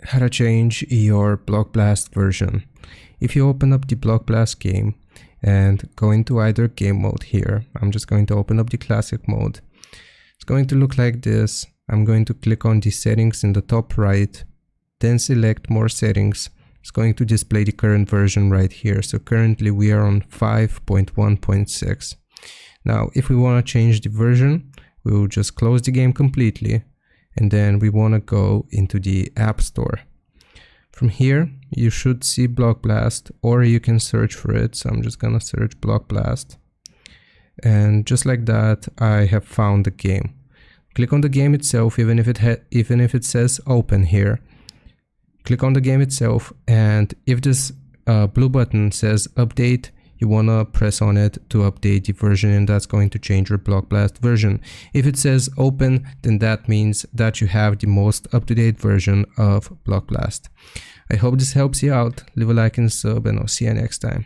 how to change your Block Blast version. If you open up the Block Blast game and go into either game mode here, I'm just going to open up the classic mode. It's going to look like this. I'm going to click on the settings in the top right, then select more settings. It's going to display the current version right here. So currently we are on 5.1.6. Now, if we want to change the version, we will just close the game completely. And then we want to go into the App Store. From here, you should see Block Blast, or you can search for it. So I'm just going to search Block Blast. And just like that, I have found the game. Click on the game itself, even if it says open here. Click on the game itself, and if this blue button says update, you want to press on it to update the version, and that's going to change your Block Blast version. If it says open, then that means that you have the most up-to-date version of Block Blast. I hope this helps you out. Leave a like and sub, and I'll see you next time.